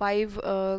5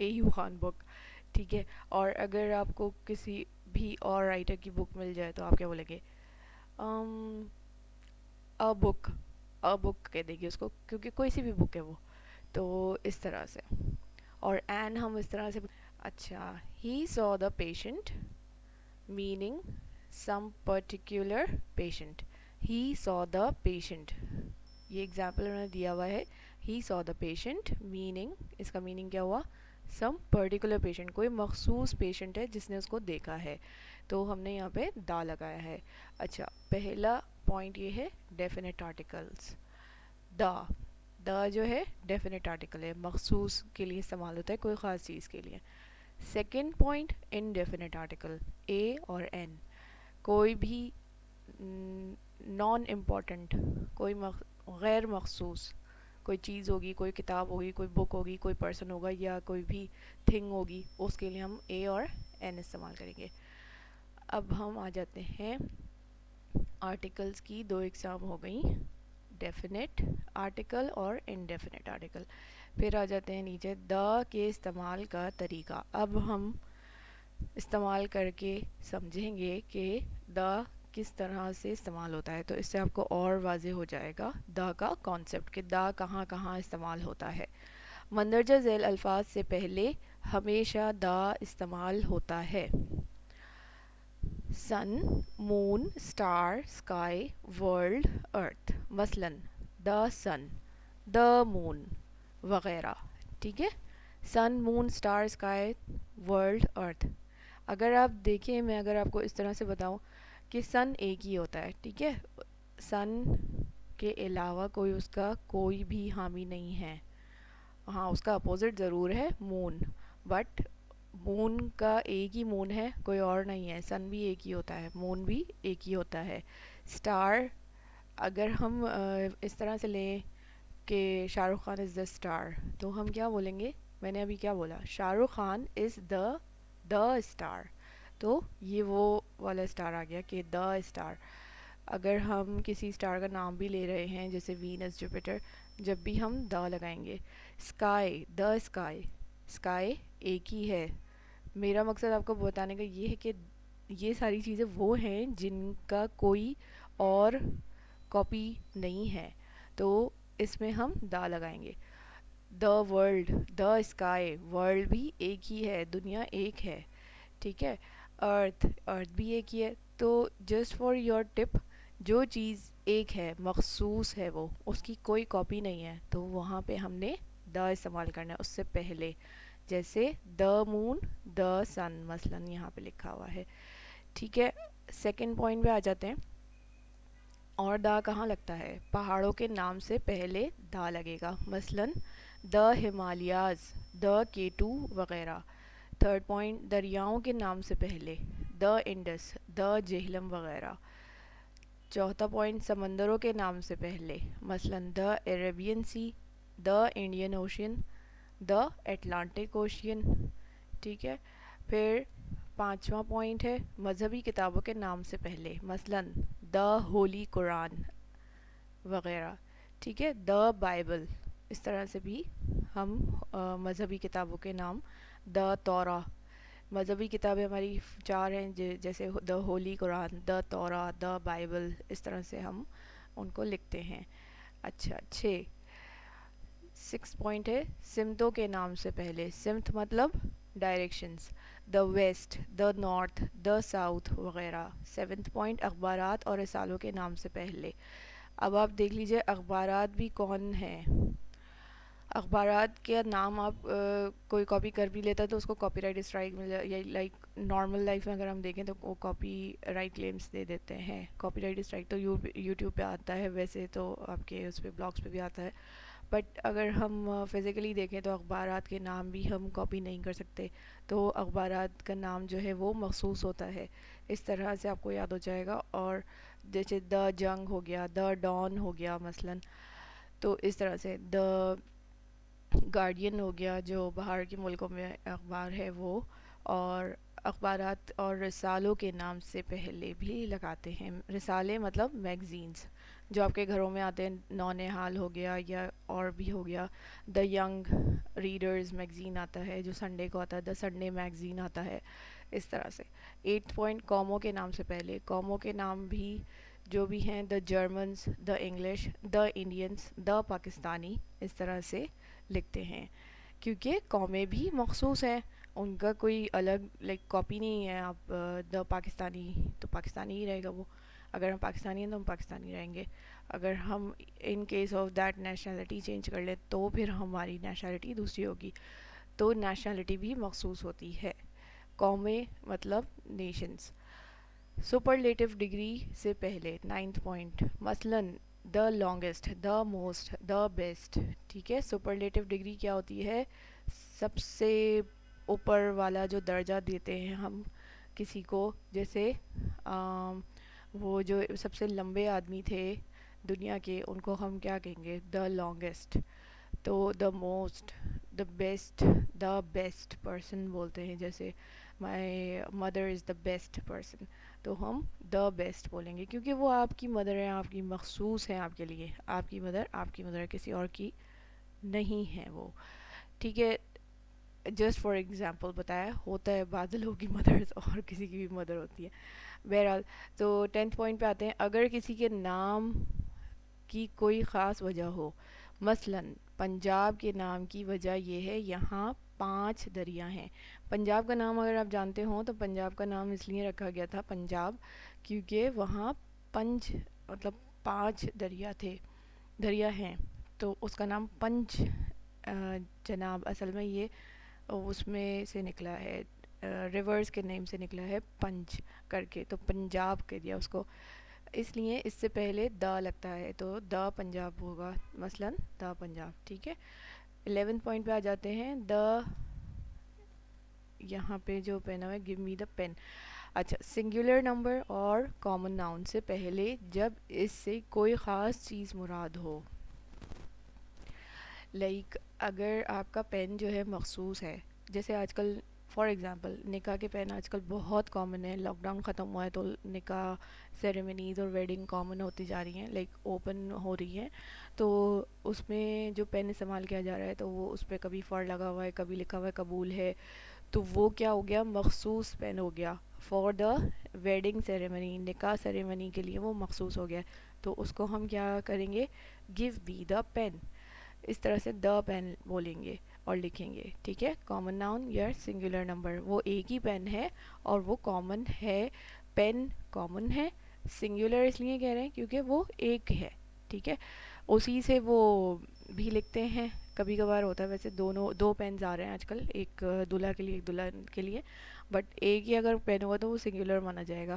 اے you Khan بک. ٹھیک ہے. اور اگر آپ کو کسی بھی اور رائٹر کی بک مل جائے تو آپ کیا بولیں گے؟ اے بک. اے بک کہہ دیں گے اس کو کیونکہ کوئی سی بھی بک ہے وہ. تو اس طرح سے. اور این ہم اس طرح سے. اچھا. He saw the patient meaning some particular patient. He saw the patient. یہ ایگزامپل انہوں نے دیا ہوا ہے. He saw the patient meaning اس کا میننگ کیا ہوا؟ some particular patient. کوئی مخصوص پیشنٹ ہے جس نے اس کو دیکھا ہے. تو ہم نے یہاں پہ دا لگایا ہے. اچھا. پہلا پوائنٹ یہ ہے ڈیفینٹ آرٹیکلس. دا. دا جو ہے ڈیفینٹ آرٹیکل ہے, مخصوص کے لیے استعمال ہوتا ہے, کوئی خاص چیز کے لیے. سیکنڈ پوائنٹ انڈیفینٹ آرٹیکل اے اور این. کوئی بھی نان امپورٹنٹ, کوئی غیر مخصوص کوئی چیز ہوگی, کوئی کتاب ہوگی, کوئی بک ہوگی, کوئی پرسن ہوگا یا کوئی بھی تھنگ ہوگی, اس کے لیے ہم اے اور این استعمال کریں گے. اب ہم آ جاتے ہیں آرٹیکلس کی دو اقسام ہو گئیں, ڈیفینٹ آرٹیکل اور انڈیفینٹ آرٹیکل. پھر آ جاتے ہیں نیچے دا کے استعمال کا طریقہ. اب ہم استعمال کر کے سمجھیں گے کہ دا کس طرح سے استعمال ہوتا ہے, تو اس سے آپ کو اور واضح ہو جائے گا دا کا کانسیپٹ کہ دا کہاں کہاں استعمال ہوتا ہے. مندرجہ ذیل الفاظ سے پہلے ہمیشہ دا استعمال ہوتا ہے. سن, مون, اسٹار, اسکائی, ورلڈ, ارتھ. مثلاً دا سن, دا مون وغیرہ. ٹھیک ہے. سن, مون, اسٹار, اسکائی, ورلڈ, ارتھ. اگر آپ دیکھیں, میں اگر آپ کو اس طرح سے بتاؤں کہ سن ایک ہی ہوتا ہے, ٹھیک ہے, سن کے علاوہ کوئی اس کا کوئی بھی حامی نہیں ہے. ہاں اس کا اپوزٹ ضرور ہے مون, بٹ مون کا ایک ہی مون ہے, کوئی اور نہیں ہے. سن بھی ایک ہی ہوتا ہے, مون بھی ایک ہی ہوتا ہے. اسٹار اگر ہم اس طرح سے لیں کہ شاہ رخ خان از دا اسٹار, تو ہم کیا بولیں گے؟ میں نے ابھی کیا بولا؟ شاہ رخ خان از دا اسٹار. تو یہ وہ والا اسٹار آ گیا کہ دا اسٹار. اگر ہم کسی اسٹار کا نام بھی لے رہے ہیں جیسے وینس, جوپیٹر, جب بھی ہم دا لگائیں گے. اسکائی, دا اسکائی, اسکائی ایک ہی ہے. میرا مقصد آپ کو بتانے کا یہ ہے کہ یہ ساری چیزیں وہ ہیں جن کا کوئی اور کاپی نہیں ہے, تو اس میں ہم دا لگائیں گے. The world, the sky, world بھی ایک ہی ہے, دنیا ایک ہے. ٹھیک ہے. ارتھ, ارتھ بھی ایک ہی ہے. تو جسٹ فار یور ٹپ, جو چیز ایک ہے, مخصوص ہے, وہ اس کی کوئی کاپی نہیں ہے, تو وہاں پہ ہم نے دا استعمال کرنا ہے اس سے پہلے. جیسے دا مون, دا سن مثلاً یہاں پہ لکھا ہوا ہے. ٹھیک ہے. سیکنڈ پوائنٹ پہ آ جاتے ہیں. اور دا کہاں لگتا ہے؟ پہاڑوں کے نام سے پہلے دا لگے گا, مثلاً دا ہمالیاز, دا کیٹو وغیرہ. تھرڈ پوائنٹ, دریاؤں کے نام سے پہلے دا انڈس, دا جہلم وغیرہ. چوتھا پوائنٹ, سمندروں کے نام سے پہلے, مثلاً the Arabian Sea, the Indian Ocean, the Atlantic Ocean. ٹھیک ہے. پھر پانچواں پوائنٹ ہے مذہبی کتابوں کے نام سے پہلے, مثلاً دا ہولی قرآن وغیرہ. ٹھیک ہے. دا بائبل, اس طرح سے بھی ہم مذہبی کتابوں کے نام, دا تورا. مذہبی کتابیں ہماری چار ہیں جیسے دا ہولی قرآن, دا تورا, دا بائبل, اس طرح سے ہم ان کو لکھتے ہیں. اچھا. 6 پوائنٹ ہے سمتوں کے نام سے پہلے. سمت مطلب ڈائریکشنز, دا ویسٹ, دا نارتھ, دا ساؤتھ وغیرہ. 7 پوائنٹ, اخبارات اور رسالوں کے نام سے پہلے. اب آپ دیکھ لیجئے اخبارات بھی کون ہیں. اخبارات کے نام آپ کوئی کاپی کر بھی لیتا ہے تو اس کو کاپی رائٹ اسٹرائک مل جائے, یا لائک نارمل لائف میں اگر ہم دیکھیں تو وہ کاپی رائٹ کلیمز دے دیتے ہیں. کاپی رائٹ اسٹرائک تو یوٹیوب پہ آتا ہے, ویسے تو آپ کے اس پہ بلاگس پہ بھی آتا ہے, بٹ اگر ہم فزیکلی دیکھیں تو اخبارات کے نام بھی ہم کاپی نہیں کر سکتے. تو اخبارات کا نام جو ہے وہ مخصوص ہوتا ہے. اس طرح سے آپ کو یاد ہو جائے گا. اور جیسے دا جنگ ہو گیا, دا ڈان ہو گیا مثلاً, تو اس طرح سے دا گارڈین ہو گیا جو باہر کے ملکوں میں اخبار ہے وہ. اور اخبارات اور رسالوں کے نام سے پہلے بھی لگاتے ہیں. رسالے مطلب میگزینز جو آپ کے گھروں میں آتے ہیں. نونہال ہو گیا یا اور بھی ہو گیا. دا ینگ ریڈرز میگزین آتا ہے جو سنڈے کو آتا ہے. دا سنڈے میگزین آتا ہے. اس طرح سے. 8 پوائنٹ قوموں کے نام سے پہلے. قوموں کے نام بھی جو بھی ہیں the Germans, the English, the Indians, the Pakistani, اس طرح سے لکھتے ہیں کیونکہ قومیں بھی مخصوص ہیں. ان کا کوئی الگ لائک کاپی نہیں ہے. آپ دا پاکستانی تو پاکستانی ہی رہے گا وہ. اگر ہم پاکستانی ہیں تو ہم پاکستانی رہیں گے. اگر ہم in case of that nationality change کر لیں تو پھر ہماری نیشنلٹی دوسری ہوگی. تو نیشنلٹی بھی مخصوص ہوتی ہے. قومیں مطلب نیشنز. سپرلیٹو ڈگری سے پہلے 9 پوائنٹ مثلاً the longest, the most, the best. ٹھیک ہے. سپرلیٹو ڈگری کیا ہوتی ہے؟ سب سے اوپر والا جو درجہ دیتے ہیں ہم کسی کو. جیسے وہ جو سب سے لمبے آدمی تھے دنیا کے ان کو ہم کیا کہیں گے؟ The longest. تو the most, the best, the best person بولتے ہیں. جیسے my mother is the best person تو ہم دا بیسٹ بولیں گے کیونکہ وہ آپ کی مدر ہیں, آپ کی مخصوص ہیں آپ کے لیے. آپ کی مدر کسی اور کی نہیں ہے وہ. ٹھیک ہے. جسٹ فار ایگزامپل بتایا. ہوتا ہے بادلوں کی مدرس اور کسی کی بھی مدر ہوتی ہے. بہرحال تو 10 پوائنٹ پہ آتے ہیں. اگر کسی کے نام کی کوئی خاص وجہ ہو, مثلاً پنجاب کے نام کی وجہ یہ ہے یہاں 5 دریا ہیں. پنجاب کا نام اگر آپ جانتے ہوں تو پنجاب کا نام اس لیے رکھا گیا تھا پنجاب کیونکہ وہاں پنج مطلب 5 دریا ہیں. تو اس کا نام پنج جناب اصل میں یہ اس میں سے نکلا ہے, ریورز کے نیم سے نکلا ہے پنج کر کے, تو پنجاب کہہ دیا اس کو. اس لیے اس سے پہلے دا لگتا ہے تو دا پنجاب ہوگا. مثلاً دا پنجاب. ٹھیک ہے. 11 پوائنٹ پہ آ جاتے ہیں. دا یہاں پہ جو پین ہے گیو می دا پین. اچھا. سنگولر نمبر اور کامن ناؤن سے پہلے جب اس سے کوئی خاص چیز مراد ہو. لائک اگر آپ کا پین جو ہے مخصوص ہے, جیسے آج کل فار ایگزامپل نکاح کے پین آج کل بہت کامن ہے. لاک ڈاؤن ختم ہوا ہے تو نکاح سیریمنیز اور ویڈنگ کامن ہوتی جا رہی ہیں, لائک اوپن ہو رہی ہیں. تو اس میں جو پین استعمال کیا جا رہا ہے تو وہ اس پہ کبھی فار لگا ہوا ہے, کبھی لکھا ہوا ہے قبول ہے. تو وہ کیا ہو گیا؟ مخصوص پین ہو گیا فار دا ویڈنگ سیریمنی. نکاح سیریمنی کے لیے وہ مخصوص ہو گیا. تو اس کو ہم کیا کریں گے؟ Give me the pen. اس طرح سے دا پین بولیں گے اور لکھیں گے. ٹھیک ہے. کامن ناؤن یا سنگولر نمبر, وہ ایک ہی پین ہے اور وہ کامن ہے. پین کامن ہے. سنگولر اس لیے کہہ رہے ہیں کیونکہ وہ ایک ہے. ٹھیک ہے. اسی سے وہ بھی لکھتے ہیں. کبھی کبھار ہوتا ہے ویسے دو پینز آ رہے ہیں آج کل, ایک دلہا کے لیے ایک دلہن کے لیے, بٹ ایک ہی اگر پین ہوگا تو وہ سنگولر مانا جائے گا.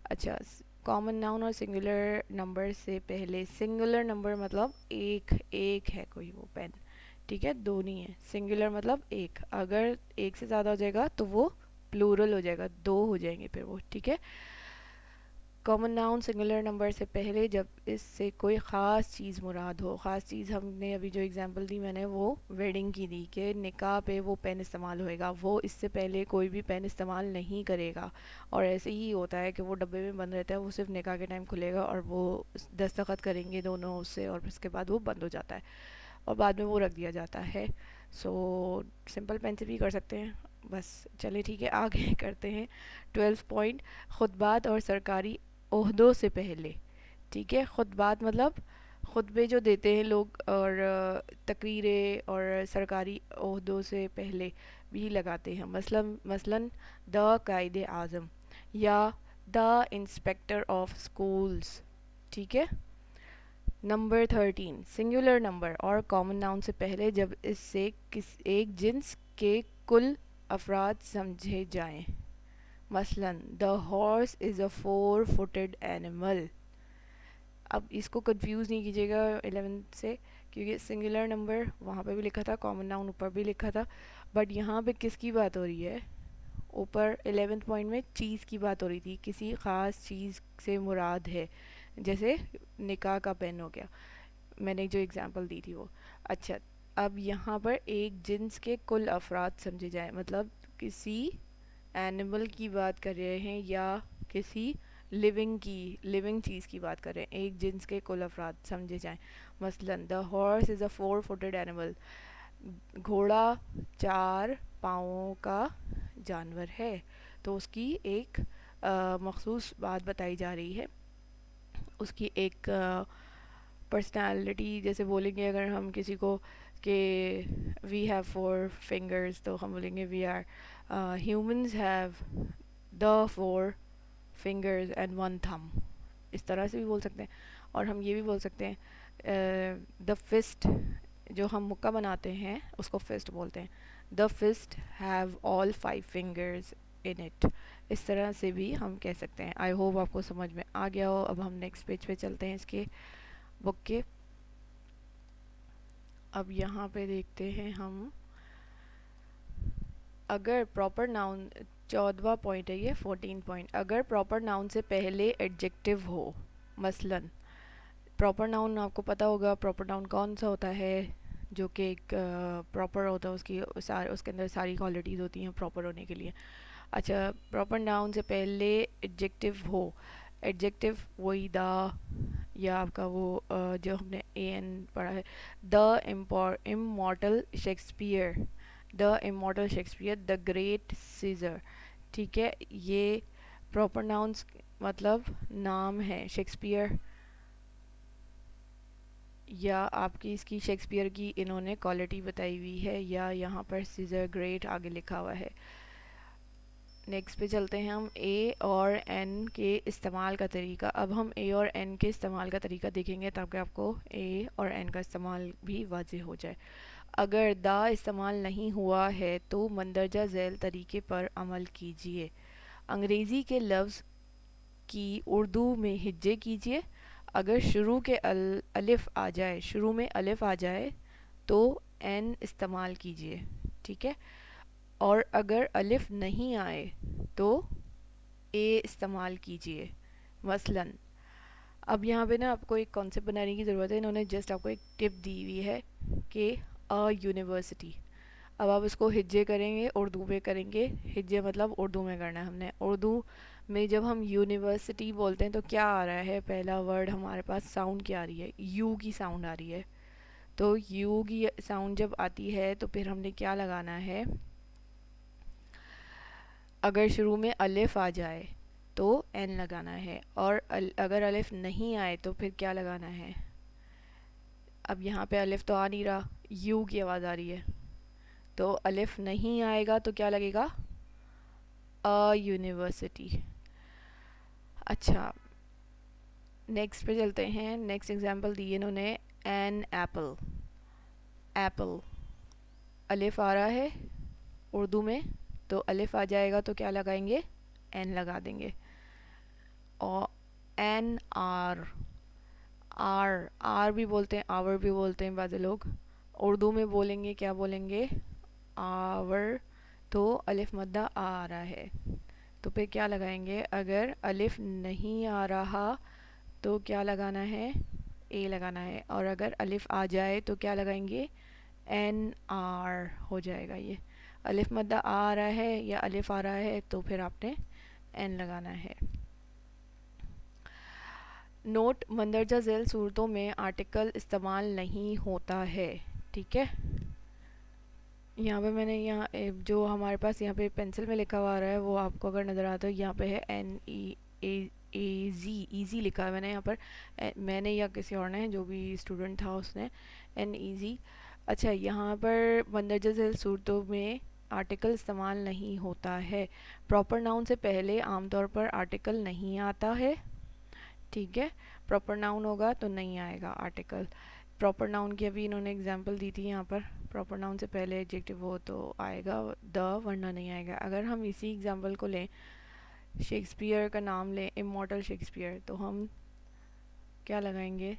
اچھا. کامن ناؤن اور سنگولر نمبر سے پہلے. سنگولر نمبر مطلب ایک ہے کوئی وہ پین. ٹھیک ہے. دو نہیں ہے. سنگولر مطلب ایک. اگر ایک سے زیادہ ہو جائے گا تو وہ پلورل ہو جائے گا, 2 ہو جائیں گے پھر وہ. ٹھیک ہے. کامن ناؤن سنگولر نمبر سے پہلے جب اس سے کوئی خاص چیز مراد ہو. خاص چیز ہم نے ابھی جو اگزامپل دی میں نے وہ ویڈنگ کی دی کہ نکاح پہ وہ پین استعمال ہوئے گا, وہ اس سے پہلے کوئی بھی پین استعمال نہیں کرے گا. اور ایسے ہی ہوتا ہے کہ وہ ڈبے میں بند رہتا ہے, وہ صرف نکاح کے ٹائم کھلے گا اور وہ دستخط کریں گے دونوں اس سے, اور پھر اس کے بعد وہ بند ہو جاتا ہے اور بعد میں وہ رکھ دیا جاتا ہے. سو سمپل پین سے بھی کر سکتے ہیں. بس چلے ٹھیک ہے آگے کرتے ہیں. 12 پوائنٹ خطبات اور سرکاری عہدوں سے پہلے. ٹھیک ہے. خطبات مطلب خطبے جو دیتے ہیں لوگ, اور تقریریں اور سرکاری عہدوں سے پہلے بھی لگاتے ہیں. مثلاً دا قائد اعظم یا دا انسپیکٹر آف اسکولز. ٹھیک ہے. نمبر 13 سنگولر نمبر اور کامن ناؤن سے پہلے جب اس سے ایک جنس کے کل افراد سمجھے جائیں. مثلاً the horse is a 4-footed animal. اب اس کو کنفیوز نہیں کیجیے گا 11 سے, کیونکہ سنگولر نمبر وہاں پہ بھی لکھا تھا, کامن ناؤن اوپر بھی لکھا تھا, بٹ یہاں پہ کس کی بات ہو رہی ہے؟ اوپر 11 پوائنٹ میں چیز کی بات ہو رہی تھی, کسی خاص چیز سے مراد ہے. جیسے نکاح کا پین ہو گیا, میں نے جو اگزامپل دی تھی وہ. اچھا. اب یہاں پر ایک جنس کے کل افراد سمجھے جائیں, مطلب کسی اینیمل کی بات کر رہے ہیں یا کسی لیونگ چیز کی بات کر رہے ہیں، ایک جنس کے کل افراد سمجھے جائیں. مثلاً the horse is a four-footed animal. گھوڑا 4 پاؤں کا جانور ہے. تو اس کی ایک مخصوص بات بتائی جا رہی ہے، اس کی ایک پرسنالٹی. جیسے بولیں گے اگر ہم کسی کو کہ وی ہیو 4 فنگرز، تو ہم بولیں گے we are humans have the 4 fingers and 1 thumb. اس طرح سے بھی بول سکتے ہیں. اور ہم یہ بھی بول سکتے ہیں the fist، جو ہم مکہ بناتے ہیں اس کو fist بولتے ہیں. the fist have all 5 fingers in it. اس طرح سے بھی ہم کہہ سکتے ہیں. آئی ہوپ آپ کو سمجھ میں آ گیا ہو. اب ہم نیکسٹ پیج پہ چلتے ہیں اس کے بک کے. اب یہاں پہ دیکھتے ہیں ہم، اگر پراپر ناؤن 14واں پوائنٹ ہے یہ 14 پوائنٹ. اگر پراپر ناؤن سے پہلے ایڈجیکٹو ہو، مثلاً پراپر ناؤن آپ کو پتہ ہوگا پراپر ناؤن کون سا ہوتا ہے، جو کہ ایک پراپر ہوتا ہے، اس کے اندر ساری کوالٹیز ہوتی ہیں پراپر ہونے کے لیے. اچھا، پراپر ناؤن سے پہلے ایڈجیکٹو ہو. ایڈجیکٹو وہی دا، یا آپ کا وہ جو ہم نے اے این پڑھا ہے، the immortal Shakespeare, the immortal Shakespeare, the great Caesar. ٹھیک ہے، یہ پراپر ناؤنس مطلب نام ہے. شیکسپیئر یا آپ کی اس کی شیکسپیئر کی انہوں نے کوالٹی بتائی ہوئی ہے، یا یہاں پر سیزر گریٹ آگے لکھا ہوا ہے. نیکسٹ پہ چلتے ہیں ہم اے اور این کے استعمال کا طریقہ. اب ہم اے اور این کے استعمال کا طریقہ دیکھیں گے تاکہ آپ کو اے اور این کا استعمال بھی واضح ہو جائے. اگر دا استعمال نہیں ہوا ہے تو مندرجہ ذیل طریقے پر عمل کیجیے. انگریزی کے لفظ کی اردو میں ہجے کیجیے. اگر شروع میں الف آ جائے تو این استعمال کیجیے. ٹھیک ہے، اور اگر الف نہیں آئے تو اے استعمال کیجیے. مثلاً اب یہاں پہ نا آپ کو ایک کانسیپٹ بنانے کی ضرورت ہے. انہوں نے جسٹ آپ کو ایک ٹپ دی ہوئی ہے کہ یونیورسٹی. اب آپ اس کو ہجے کریں گے، اردو میں کریں گے. ہجے مطلب اردو میں کرنا ہے ہم نے. اردو میں جب ہم یونیورسٹی بولتے ہیں تو کیا آ رہا ہے؟ پہلا ورڈ ہمارے پاس ساؤنڈ کیا آ رہی ہے؟ یو کی ساؤنڈ آ رہی ہے. تو یو کی ساؤنڈ جب آتی ہے تو پھر ہم نے کیا لگانا ہے؟ اگر شروع میں الف آ جائے تو این لگانا ہے، اور اگر الف نہیں آئے تو پھر کیا لگانا ہے؟ اب یہاں پہ الف تو آ نہیں رہا، یو کی آواز آ رہی ہے، تو الف نہیں آئے گا تو کیا لگے گا؟ یونیورسٹی. اچھا، نیکسٹ پہ چلتے ہیں. نیکسٹ ایگزامپل دی انہوں نے این ایپل. ایپل الف آ رہا ہے اردو میں، تو الف آ جائے گا تو کیا لگائیں گے؟ این لگا دیں گے. اور این آر، آر بھی بولتے ہیں، آور بھی بولتے ہیں بعض لوگ. اردو میں بولیں گے، کیا بولیں گے؟ آور. تو الف مدہ آ رہا ہے تو پھر کیا لگائیں گے؟ اگر الف نہیں آ رہا تو کیا لگانا ہے؟ اے لگانا ہے. اور اگر الف آ جائے تو کیا لگائیں گے؟ این آر ہو جائے گا. یہ الف مدہ آ رہا ہے یا الف آ رہا ہے تو پھر آپ نے این لگانا ہے. نوٹ: مندرجہ ذیل صورتوں میں آرٹیکل استعمال نہیں ہوتا ہے. ٹھیک ہے، یہاں پہ میں نے یہاں جو ہمارے پاس یہاں پہ پینسل میں لکھا ہوا آ رہا ہے وہ آپ کو اگر نظر آتا ہے، یہاں پہ ہے این ایزی لکھا ہے میں نے یہاں پر. میں نے یا کسی اور نے، جو بھی اسٹوڈنٹ تھا اس نے این ایزی. اچھا، یہاں پر مندرجہ ذیل صورتوں میں آرٹیکل استعمال نہیں ہوتا ہے. پراپر ناؤن سے پہلے عام طور پر آرٹیکل نہیں آتا ہے. ٹھیک ہے، پراپر ناؤن ہوگا تو نہیں آئے گا آرٹیکل. پراپر ناؤن کی ابھی انہوں نے اگزامپل دی تھی یہاں پر. پراپر ناؤن سے پہلے ایڈجیکٹو ہو تو آئے گا دا، ورنہ نہیں آئے گا. اگر ہم اسی اگزامپل کو لیں، شیکسپیئر کا نام لیں، امورٹل شیکسپیئر، تو ہم کیا لگائیں گے؟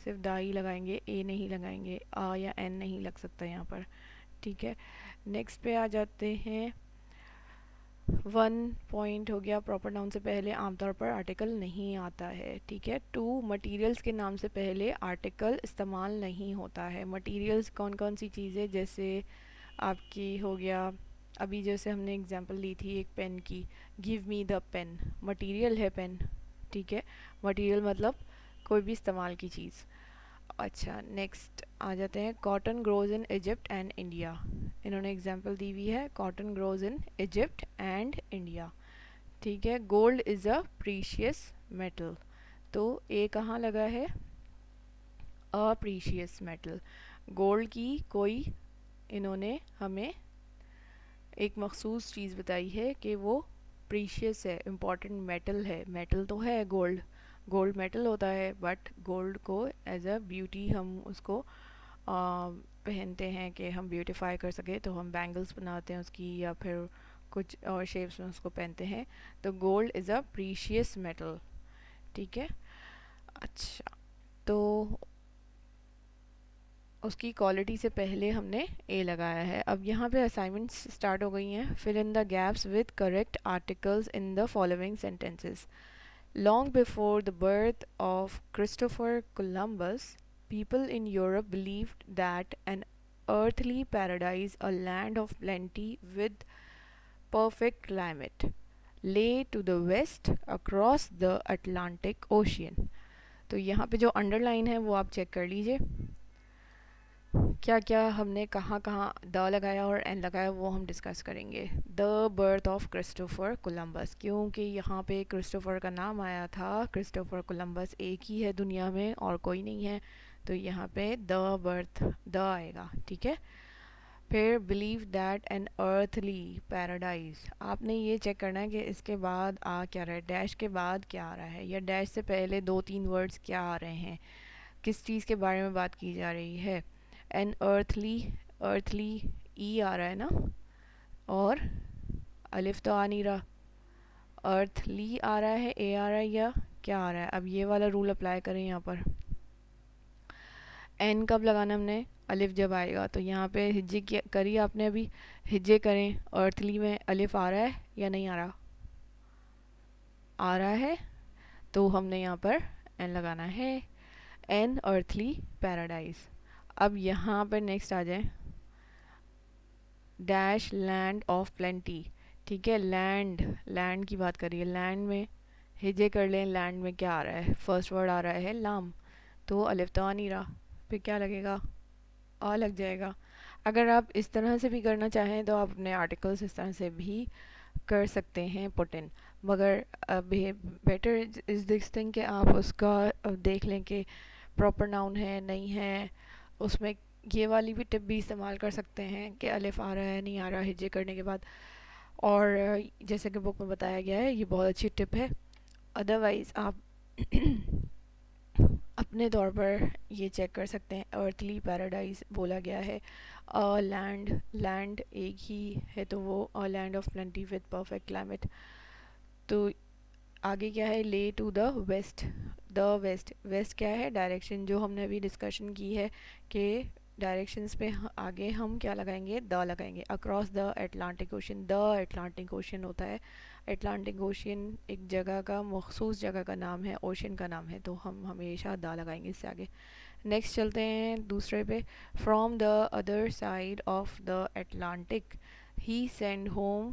صرف دا ہی لگائیں گے، اے نہیں لگائیں گے. آ یا این نہیں لگ سکتا یہاں پر. ٹھیک ہے، نیکسٹ پہ آ جاتے ہیں. 1 پوائنٹ ہو گیا، پراپر ناؤن سے پہلے عام طور پر آرٹیکل نہیں آتا ہے. ٹھیک ہے. 2، مٹیریلز کے نام سے پہلے آرٹیکل استعمال نہیں ہوتا ہے. مٹیریلز کون کون سی چیزیں؟ جیسے آپ کی ہو گیا ابھی جیسے ہم نے اگزامپل لی تھی ایک پین کی، گیو می دا پین، مٹیریل ہے پین، ٹھیک ہے، مٹیریل مطلب کوئی بھی استعمال کی چیز. اچھا نیکسٹ آ جاتے ہیں، cotton grows in Egypt and India. انہوں نے اگزامپل دی ہوئی ہے cotton grows in Egypt and India. ٹھیک ہے، gold is a precious metal. تو اے کہاں لگا ہے؟ اے پریشیس میٹل. گولڈ کی کوئی انہوں نے ہمیں ایک مخصوص چیز بتائی ہے کہ وہ پریشیس ہے، امپورٹنٹ میٹل ہے. میٹل تو ہے گولڈ، گولڈ میٹل ہوتا ہے، بٹ گولڈ کو ایز اے بیوٹی ہم اس کو پہنتے ہیں کہ ہم بیوٹیفائی کر سکیں، تو ہم بینگلس بناتے ہیں اس کی، یا پھر کچھ اور شیپس میں اس کو پہنتے ہیں. تو gold is a precious metal. ٹھیک ہے. اچھا تو اس کی کوالٹی سے پہلے ہم نے اے لگایا ہے. اب یہاں پہ اسائنمنٹس اسٹارٹ ہو گئی ہیں. Fill in the gaps with correct articles in the following sentences. Long before the birth of Christopher Columbus, people in Europe believed that an earthly paradise, a land of plenty with perfect climate, lay to the west across the Atlantic Ocean. تو یہاں پہ جو under line ہے وہ آپ check کر لیجئے. کیا کیا ہم نے کہاں کہاں دا لگایا اور این لگایا وہ ہم ڈسکس کریں گے. The birth of Christopher Columbus, کیونکہ یہاں پہ کرسٹوفر کا نام آیا تھا. کرسٹوفر کولمبس ایک ہی ہے دنیا میں اور کوئی نہیں ہے، تو یہاں پہ دا برتھ دا آئے گا. ٹھیک ہے. پھر believe that an earthly paradise. آپ نے یہ چیک کرنا ہے کہ اس کے بعد آ کیا رہا ہے، ڈیش کے بعد کیا آ رہا ہے، یا ڈیش سے پہلے دو تین ورڈز کیا آ رہے ہیں، کس چیز کے بارے میں بات کی جا رہی ہے. این ارتھلی، ارتھلی ای آ رہا ہے نا، اور الف تو آ نہیں رہا. ارتھلی آ رہا ہے، اے آ رہا ہے، یا کیا آ رہا ہے. اب یہ والا رول اپلائی کریں یہاں پر. این کب لگانا ہم نے؟ الف جب آئے گا. تو یہاں پہ ہجے کری آپ نے، ابھی ہجے کریں. ارتھلی میں الف آ رہا ہے یا نہیں آ رہا؟ آ رہا ہے. تو ہم نے یہاں پر این لگانا ہے. An earthly paradise. اب یہاں پر نیکسٹ آ جائیں، ڈیش لینڈ آف پلینٹی. ٹھیک ہے، لینڈ، لینڈ کی بات کریے. لینڈ میں ہجے کر لیں. لینڈ میں کیا آ رہا ہے؟ فرسٹ ورڈ آ رہا ہے لام، تو الف تو آ نہیں رہا، پھر کیا لگے گا؟ آ لگ جائے گا. اگر آپ اس طرح سے بھی کرنا چاہیں تو آپ اپنے آرٹیکلس اس طرح سے بھی کر سکتے ہیں پٹ ان، مگر بیٹر از دس تھنگ کہ آپ اس کا دیکھ لیں کہ پراپر ناؤن ہے نہیں ہے. اس میں یہ والی بھی ٹپ بھی استعمال کر سکتے ہیں کہ الف آ رہا ہے نہیں آ رہا ہجے کرنے کے بعد. اور جیسے کہ بک میں بتایا گیا ہے، یہ بہت اچھی ٹپ ہے. ادروائز آپ اپنے طور پر یہ چیک کر سکتے ہیں. ارتھلی پیراڈائز بولا گیا ہے. لینڈ، لینڈ ایک ہی ہے تو وہ land of plenty with perfect climate. تو آگے کیا ہے؟ Lay to the west. The west, west کیا ہے؟ ڈائریکشن، جو ہم نے ابھی ڈسکشن کی ہے کہ ڈائریکشنز پہ آگے ہم کیا لگائیں گے؟ دا لگائیں گے. Across the Atlantic ocean. The Atlantic ocean ہوتا ہے. اٹلانٹک اوشین ایک جگہ کا، مخصوص جگہ کا نام ہے، اوشین کا نام ہے، تو ہم ہمیشہ دا لگائیں گے اس سے آگے. نیکسٹ چلتے ہیں دوسرے پہ. From the other side of the Atlantic he send home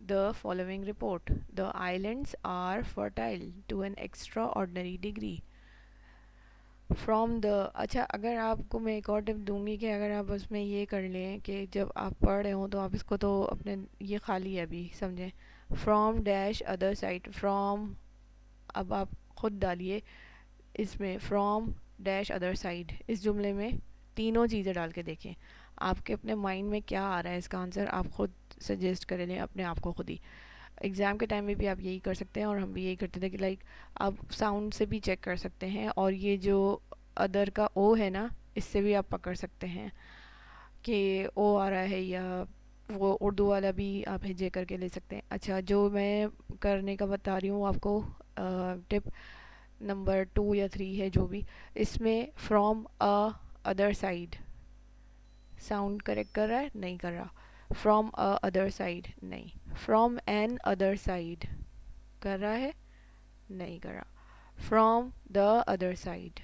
the following report. The islands are fertile to an extraordinary degree. From the، اچھا اگر آپ کو میں ایک اور ٹپ دوں گی کہ اگر آپ اس میں یہ کر لیں کہ جب آپ پڑھ رہے ہوں تو آپ اس کو تو اپنے، یہ خالی ہے ابھی سمجھیں، from dash other side. From, اب آپ خود ڈالیے اس میں فرام ڈیش ادر سائڈ. اس جملے میں تینوں چیزیں ڈال کے دیکھیں آپ کے اپنے مائنڈ میں کیا آ رہا ہے. اس کا آنسر آپ خود سجیسٹ کر لیں اپنے آپ کو خود ہی. ایگزام کے ٹائم میں بھی آپ یہی کر سکتے ہیں، اور ہم بھی یہی کرتے تھے کہ لائک آپ ساؤنڈ سے بھی چیک کر سکتے ہیں، اور یہ جو ادر کا او ہے نا، اس سے بھی آپ پکڑ سکتے ہیں کہ او آ رہا ہے، یا وہ اردو والا بھی آپ ہجے کر کے لے سکتے ہیں. اچھا جو میں کرنے کا بتا رہی ہوں آپ کو، ٹپ نمبر 2 یا 3 ہے جو بھی، اس میں from other side sound correct کر رہا ہے؟ نہیں کر رہا. فرام ادر سائڈ نہیں. فرام این ادر سائڈ کر رہا ہے؟ نہیں کر رہا. From the other side